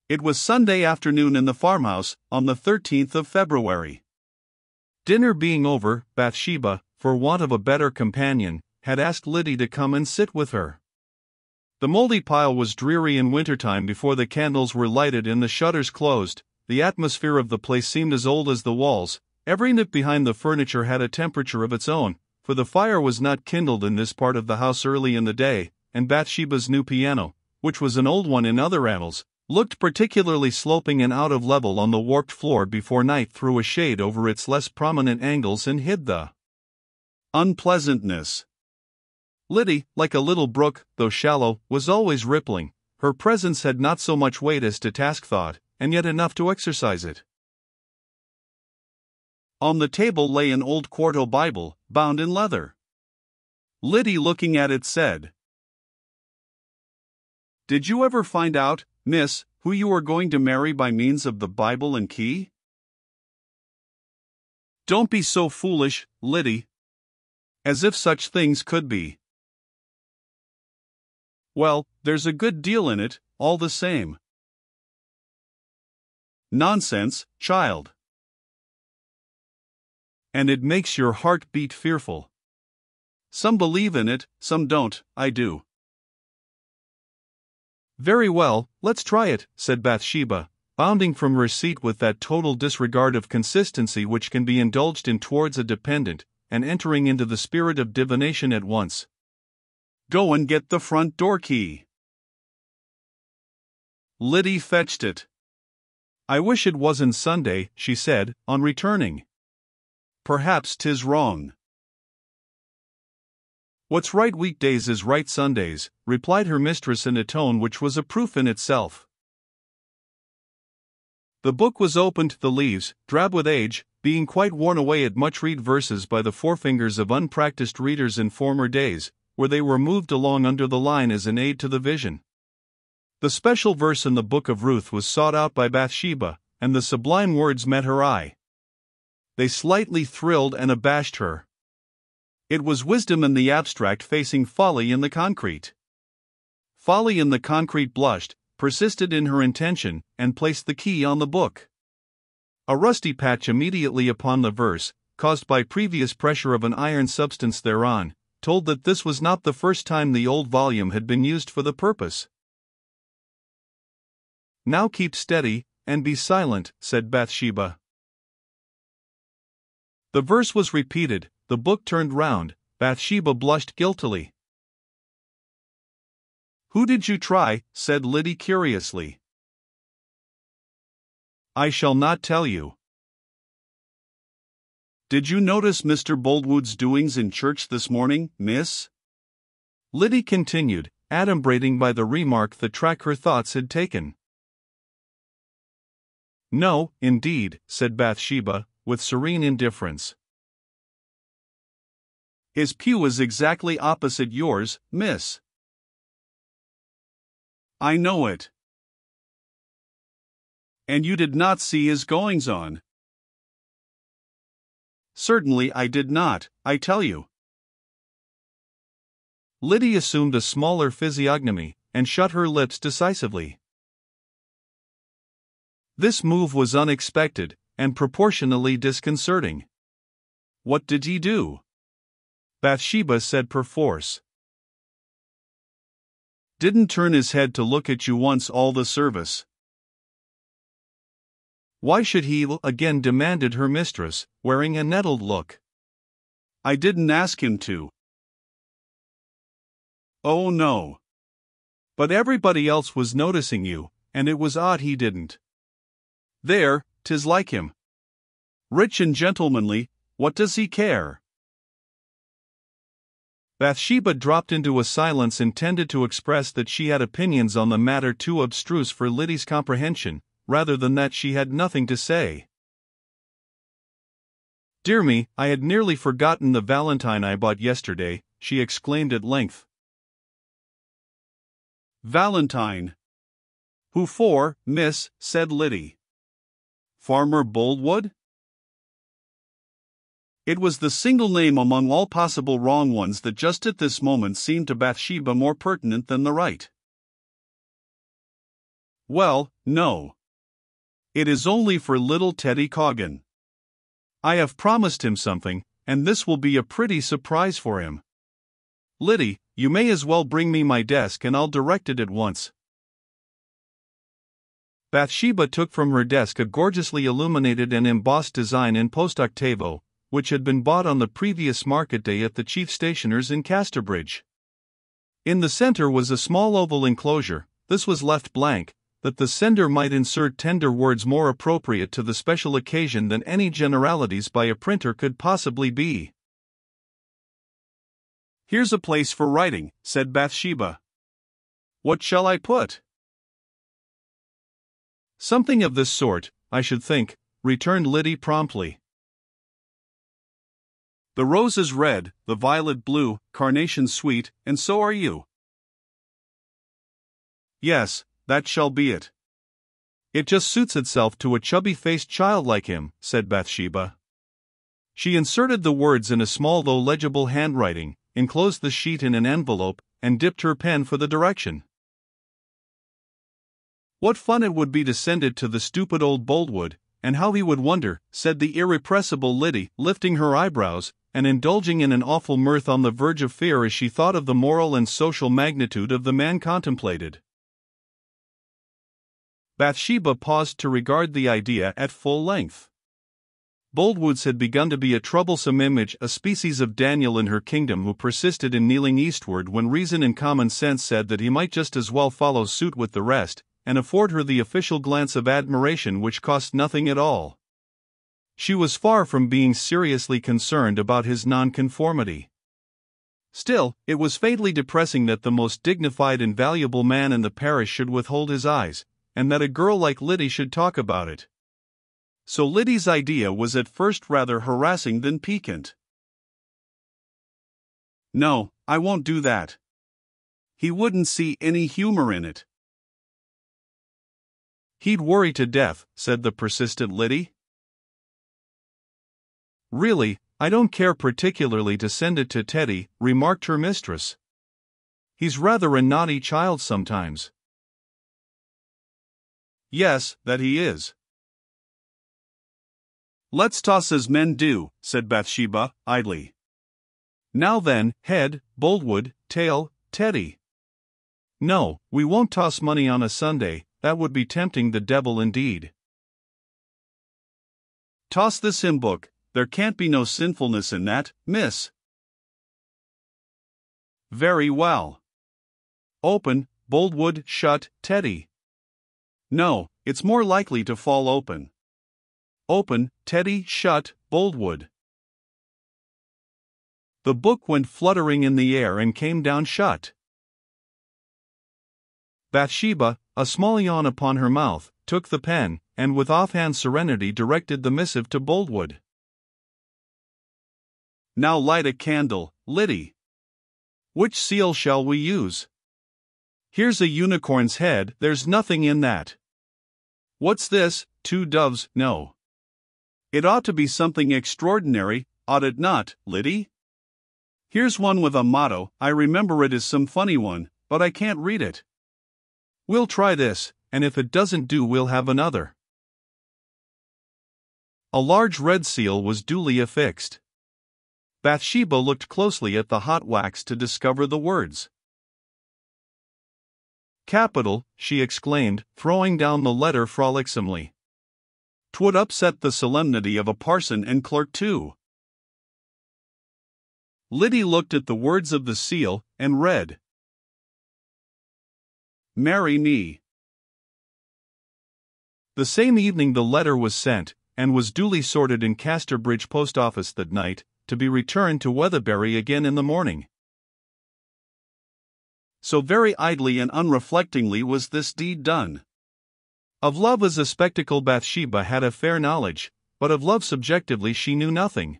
It was Sunday afternoon in the farmhouse, on the 13th of February. Dinner being over, Bathsheba, for want of a better companion, had asked Liddy to come and sit with her. The moldy pile was dreary in wintertime before the candles were lighted and the shutters closed. The atmosphere of the place seemed as old as the walls. Every nook behind the furniture had a temperature of its own, for the fire was not kindled in this part of the house early in the day, and Bathsheba's new piano, which was an old one in other annals, looked particularly sloping and out of level on the warped floor before night threw a shade over its less prominent angles and hid the unpleasantness. Liddy, like a little brook, though shallow, was always rippling. Her presence had not so much weight as to task thought, and yet enough to exercise it. On the table lay an old quarto Bible, bound in leather. Liddy, looking at it, said, "Did you ever find out, miss, who you are going to marry by means of the Bible and key?" "Don't be so foolish, Liddy. As if such things could be." "Well, there's a good deal in it, all the same." "Nonsense, child. And it makes your heart beat fearful. Some believe in it, some don't. I do." "Very well, let's try it," said Bathsheba, bounding from her seat with that total disregard of consistency which can be indulged in towards a dependent, and entering into the spirit of divination at once. "Go and get the front door key." Liddy fetched it. "I wish it wasn't Sunday," she said, on returning. "Perhaps 'tis wrong." "What's right weekdays is right Sundays," replied her mistress in a tone which was a proof in itself. The book was opened, the leaves, drab with age, being quite worn away at much-read verses by the forefingers of unpracticed readers in former days, where they were moved along under the line as an aid to the vision. The special verse in the book of Ruth was sought out by Bathsheba, and the sublime words met her eye. They slightly thrilled and abashed her. It was wisdom in the abstract facing folly in the concrete. Folly in the concrete blushed, persisted in her intention, and placed the key on the book. A rusty patch immediately upon the verse, caused by previous pressure of an iron substance thereon, told that this was not the first time the old volume had been used for the purpose. "Now keep steady, and be silent," said Bathsheba. The verse was repeated, the book turned round, Bathsheba blushed guiltily. "Who did you try?" said Liddy curiously. "I shall not tell you." "Did you notice Mr. Boldwood's doings in church this morning, miss?" Liddy continued, adumbrating by the remark the track her thoughts had taken. "No, indeed," said Bathsheba, with serene indifference. "His pew is exactly opposite yours, miss." "I know it." "And you did not see his goings-on?" "Certainly I did not, I tell you." Liddy assumed a smaller physiognomy, and shut her lips decisively. This move was unexpected, and proportionally disconcerting. "What did he do?" Bathsheba said perforce. "Didn't turn his head to look at you once all the service." "Why should he?" again demanded her mistress, wearing a nettled look. "I didn't ask him to." "Oh no. But everybody else was noticing you, and it was odd he didn't. There, 'tis like him. Rich and gentlemanly, what does he care?" Bathsheba dropped into a silence intended to express that she had opinions on the matter too abstruse for Liddy's comprehension, rather than that she had nothing to say. "Dear me, I had nearly forgotten the valentine I bought yesterday," she exclaimed at length. "Valentine? Who for, miss?" said Liddy. "Farmer Boldwood?" It was the single name among all possible wrong ones that just at this moment seemed to Bathsheba more pertinent than the right. "Well, No. It is only for little Teddy Coggan. I have promised him something, and this will be a pretty surprise for him. Liddy, you may as well bring me my desk and I'll direct it at once. Bathsheba took from her desk a gorgeously illuminated and embossed design in post-octavo, which had been bought on the previous market day at the chief stationer's in Casterbridge. In the center was a small oval enclosure. This was left blank, that the sender might insert tender words more appropriate to the special occasion than any generalities by a printer could possibly be. Here's a place for writing, said Bathsheba. What shall I put? Something of this sort, I should think, returned Liddy promptly. The rose is red, the violet blue, carnation sweet, and so are you. Yes, that shall be it. It just suits itself to a chubby-faced child like him, said Bathsheba. She inserted the words in a small though legible handwriting, enclosed the sheet in an envelope, and dipped her pen for the direction. What fun it would be to send it to the stupid old Boldwood, and how he would wonder, said the irrepressible Liddy, lifting her eyebrows, and indulging in an awful mirth on the verge of fear as she thought of the moral and social magnitude of the man contemplated. Bathsheba paused to regard the idea at full length. Boldwoods had begun to be a troublesome image, a species of Daniel in her kingdom who persisted in kneeling eastward when reason and common sense said that he might just as well follow suit with the rest, and afford her the official glance of admiration which cost nothing at all. She was far from being seriously concerned about his nonconformity. Still, it was faintly depressing that the most dignified and valuable man in the parish should withhold his eyes, and that a girl like Liddy should talk about it. So Liddy's idea was at first rather harassing than piquant. No, I won't do that. He wouldn't see any humor in it. He'd worry to death, said the persistent Liddy. Really, I don't care particularly to send it to Teddy, remarked her mistress. He's rather a naughty child sometimes. Yes, that he is. Let's toss as men do, said Bathsheba, idly. Now then, head, Boldwood, tail, Teddy. No, we won't toss money on a Sunday, that would be tempting the devil indeed. Toss this hymn book, there can't be no sinfulness in that, miss. Very well. Open, Boldwood, shut, Teddy. No, it's more likely to fall open. Open, Teddy, shut, Boldwood. The book went fluttering in the air and came down shut. Bathsheba, a small yawn upon her mouth, took the pen, and with offhand serenity directed the missive to Boldwood. Now light a candle, Liddy. Which seal shall we use? Here's a unicorn's head, there's nothing in that. What's this, 2 doves? No. It ought to be something extraordinary, ought it not, Liddy? Here's one with a motto, I remember it is some funny one, but I can't read it. We'll try this, and if it doesn't do we'll have another. A large red seal was duly affixed. Bathsheba looked closely at the hot wax to discover the words. Capital, she exclaimed, throwing down the letter frolicsomely. 'Twould upset the solemnity of a parson and clerk too. Liddy looked at the words of the seal, and read, Marry me. The same evening the letter was sent, and was duly sorted in Casterbridge post office that night, to be returned to Weatherbury again in the morning. So very idly and unreflectingly was this deed done. Of love as a spectacle Bathsheba had a fair knowledge, but of love subjectively she knew nothing.